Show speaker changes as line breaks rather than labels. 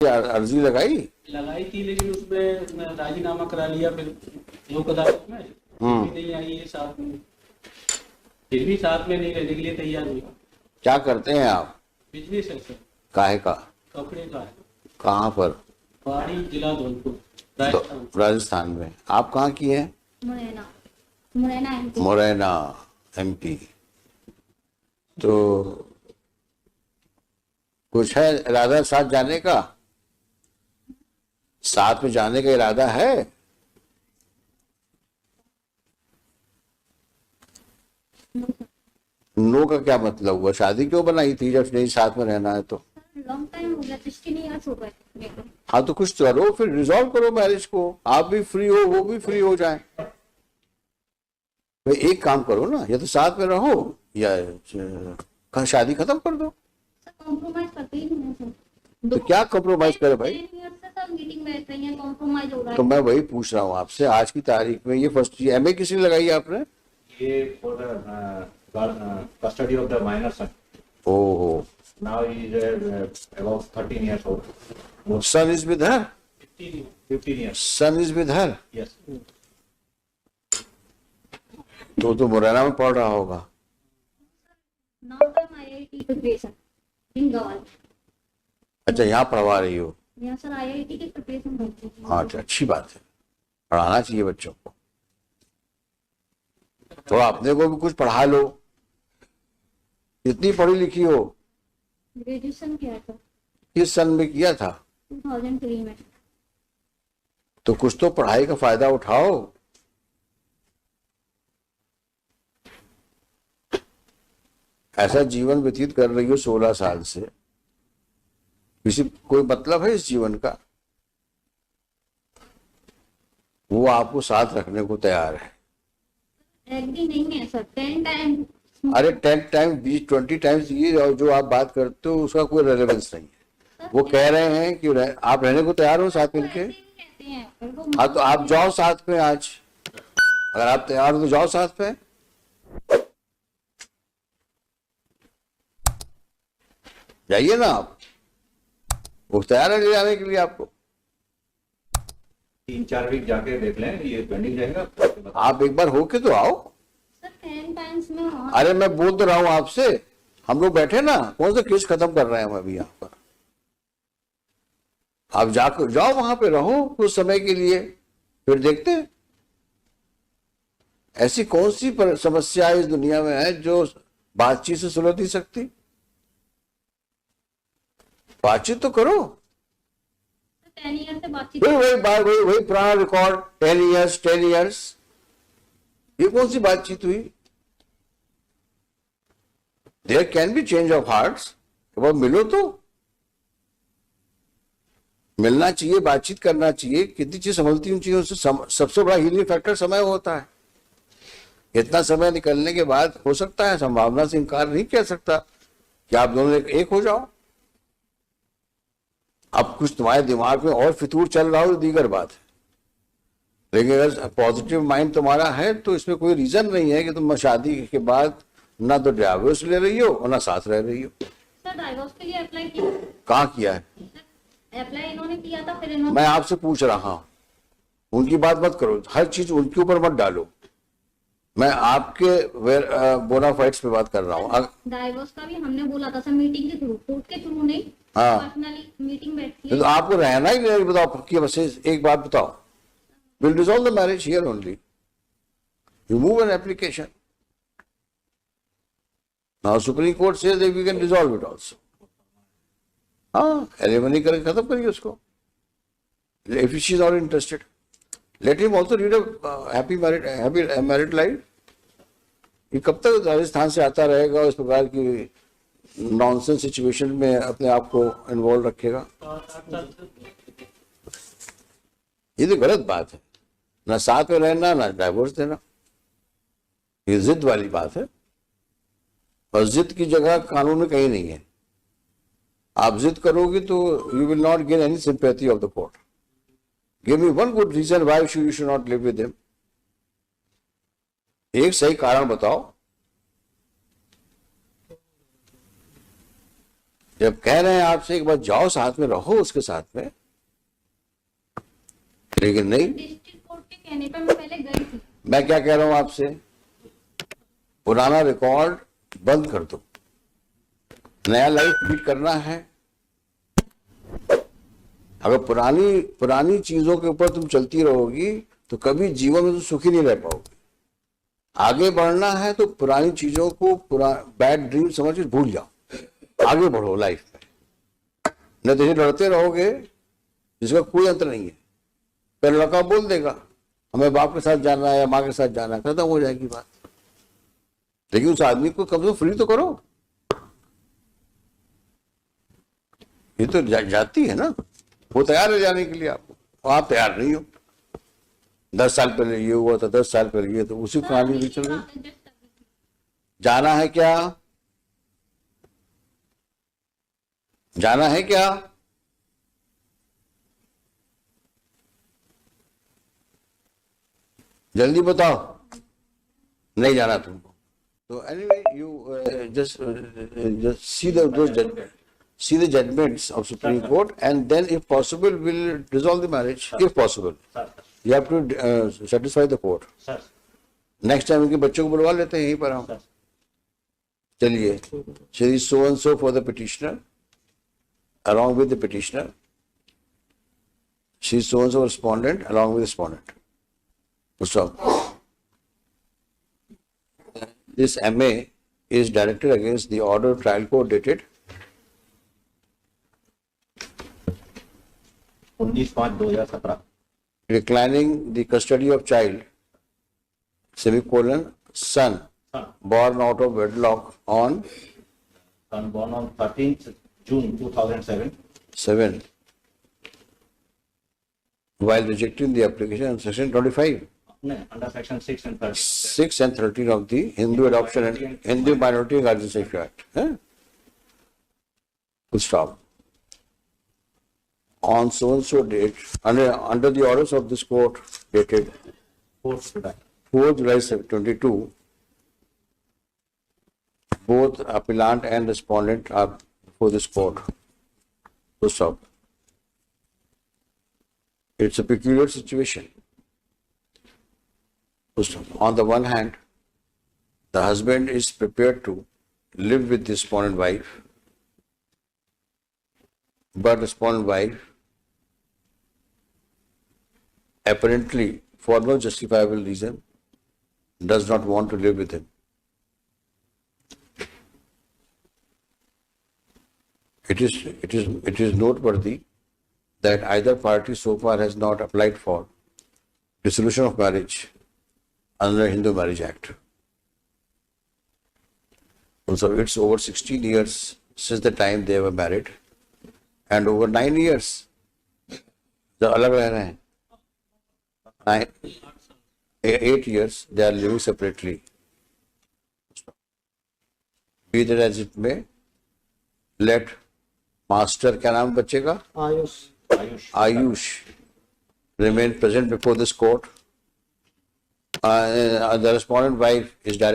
अर्जी लगाई
थी, लेकिन उसमें राजीनामा करा लिया फिर लोक अदालत में। भी नहीं आई है साथ में, फिर भी साथ में नहीं रहने के लिए तैयार हुई।
क्या करते हैं आप?
बिजनेस है सर,
काहे का?
कपड़े का है।
कहाँ पर?
पहाड़ी जिला धौलपुर,
तो
राजस्थान।
राजस्थान में। आप कहाँ की हैं?
मुरैना। मुरैना एमपी।
मुरैना एमपी। तो कुछ है इरादा साथ जाने का? साथ में जाने का इरादा है? नो का क्या मतलब हुआ? शादी क्यों बनाई थी जब नहीं साथ में रहना है तो?
लॉन्ग टाइम हो गया, 16 इयर्स हो गए मेरे को।
हाँ तो कुछ करो, फिर रिजॉल्व करो मैरिज को। आप भी फ्री हो, वो भी फ्री हो जाए। भाई एक काम करो ना, या तो साथ में रहो या शादी खत्म कर दो।
सर कॉम्प्रोमाइज करते ही नहीं है सर।
तो क्या कॉम्प्रोमाइज करे भाई?
10 years से सर मीटिंग बैठ रही है, कॉम्प्रोमाइज हो रहा है।
तो मैं वही पूछ रहा हूँ आपसे, आज की तारीख में ये फर्स्ट एमए किसने लगाई आपने?
ये for the custody of the minor son.
ओहो।
Now he is about 13 years old.
Son is with her?
15 years.
Son is with her?
Yes.
तो मुरैना में पढ़ रहा होगा।
Now time IIT preparation in गवाल।
अच्छा, यहाँ पढ़वा रही हो?
यहाँ सर आईआईटी की प्रिपरेशन करती हूँ।
हाँ अच्छा, अच्छी बात है, पढ़ाना चाहिए बच्चों को। तो अपने को भी कुछ पढ़ा लो। कितनी पढ़ी लिखी हो?
ग्रेजुएशन किया था
किस सन में किया था?
2003 में।
तो कुछ तो पढ़ाई का फायदा उठाओ। ऐसा जीवन व्यतीत कर रही हो 16 साल से, किसी कोई मतलब है इस जीवन का? वो आपको साथ रखने को तैयार है।
एग्री नहीं है सर। 10 टाइम।
अरे 10 टाइम 20 टाइम्स ये जो आप बात करते हो उसका कोई रेलेवेंस नहीं है। वो कह रहे हैं कि आप रहने को तैयार हो साथ मिलके?
कहते हैं
हाँ तो आप जाओ साथ में आज, अगर आप तैयार हो तो जाओ साथ में। जाइए ना आप, वो तैयार है ले जाने के लिए आपको।
3-4 वीक जाके देख लें, ये पेंडिंग रहेगा।
आप एक बार होके तो आओ।
सर 10 टाइम्स में हाँ।
अरे मैं बोल तो रहा हूं आपसे, हम लोग बैठे ना, कौन सा केस खत्म कर रहे हैं हम अभी यहाँ पर। आप जाकर जाओ वहां पे, रहो कुछ समय के लिए, फिर देखते हैं। ऐसी कौन सी समस्या इस दुनिया में है जो बातचीत से सुलझ नहीं सकती? बातचीत तो करो।
10 ईयर से बातचीत।
वही पुराना रिकॉर्ड, 10 इयर्स। ये कौन सी बातचीत हुई? There can be change of hearts. मिलो तो मिलना चाहिए, बातचीत करना चाहिए। कितनी चीज संभलती हुई चीजों से सबसे बड़ा हीलिंग फैक्टर समय होता है। इतना समय निकलने के बाद हो सकता है, संभावना से इनकार नहीं कर सकता कि आप दोनों एक हो जाओ। अब कुछ तुम्हारे दिमाग में और फितूर चल रहा हो तो दीगर बात है, लेकिन अगर पॉजिटिव माइंड तुम्हारा है तो इसमें कोई रीजन नहीं है कि तुम शादी के बाद ना तो डाइवोर्स ले रही हो और ना साथ रह रही हो।
सर डाइवोर्स के लिए अप्लाई किया?
कहाँ किया है?
अप्लाई इन्होंने किया था, फिर इन्होंने।
मैं आपसे पूछ रहा हूं, उनकी बात मत करो, हर चीज उनके ऊपर मत डालो। मैं आपके बोनाफाइड्स पे बात कर रहा हूँ।
डाइवोर्स का भी हमने बोला था सर, मीटिंग के थ्रू, कोर्ट के थ्रू नहीं।
हाँ।
पर्सनली मीटिंग बैठती
तो
है।
आपको रहना ही नहीं, बताओ पक्की बस एक बात बताओ, will resolve the marriage here only, you move an application. Now Supreme Court says that we can resolve it also. हाँ, एलिमनी करके खत्म करिए उसको। If she is not interested, let him also lead a happy married life. ये कब तक राजस्थान से आता रहेगा और इस प्रकार की नॉनसेंस सिचुएशन में अपने आप को इन्वॉल्व रखेगा? ये तो गलत बात है, ना साथ में रहना ना डाइवोर्स देना। ये जिद वाली बात है, और जिद की जगह कानून में कहीं नहीं है। आप जिद करोगे तो you will not gain any sympathy of the court. Give me one good reason why you should not live with him. एक सही कारण बताओ। जब कह रहे हैं आपसे एक बार जाओ साथ में रहो उसके साथ में, लेकिन नहीं।
डिस्ट्रिक्ट कोर्ट के कहने पर मैं पहले गई थी।
मैं क्या कह रहा हूं आपसे, पुराना रिकॉर्ड बंद कर दो, नया लाइफ लीड करना है। अगर पुरानी चीजों के ऊपर तुम चलती रहोगी तो कभी जीवन में तुम सुखी नहीं रह पाओगे। आगे बढ़ना है तो पुरानी चीजों को, बैड ड्रीम समझ के भूल जाओ, आगे बढ़ो लाइफ में। न तो ये लड़ते रहोगे जिसका कोई अंतर नहीं है। फिर लड़का बोल देगा हमें बाप के साथ जाना है या माँ के साथ जाना है, खत्म हो जाएगी बात। लेकिन उस आदमी को कम से कम फ्री तो करो। ये तो जाती है ना, वो तैयार है जाने के लिए आपको, आप तैयार नहीं हो। 10 साल पहले ये हुआ था, 10 साल पहले ये, तो उसी कहानी भी चल रही। जाना है क्या? जाना है क्या? जल्दी बताओ। नहीं जाना तुमको तो anyway you just see those judgments, see the judgments of Supreme Court, and then if possible will dissolve the marriage, if possible.
Sir
You have to satisfy the court.
Sir
next time इनके बच्चों को बुलवा लेते हैं यहीं पर हम।
Sir
चलिए, Shri so and so for the petitioner, along with the petitioner, she so and so respondent along with the respondent. Stop. This MA is directed against the order of trial court dated
19/5/2017
declining the custody of child, semicolon, son, born out of wedlock on
son born on 13th June 2007
7, while rejecting the application on section 25,
under section 6 and 13.
6 and 13 of the Hindu Adoption and Hindu Minority Guardianship Act. Full stop. On so and so date, under the orders of this court dated
4th July.
4th July 22, both appellant and respondent are before this court. Full stop. It's a peculiar situation. Full stop. On the one hand, the husband is prepared to live with the respondent wife, but respondent wife, apparently for no justifiable reason, does not want to live with him. It is noteworthy that either party so far has not applied for dissolution of marriage under Hindu Marriage Act. So it's over 16 years since the time they were married, and over 9 years the alag reh rahe hain. 8 years they are living separately. Be that as it may, let master, क्या नाम बच्चे का? Ayush remain present before this court. The respondent wife is direct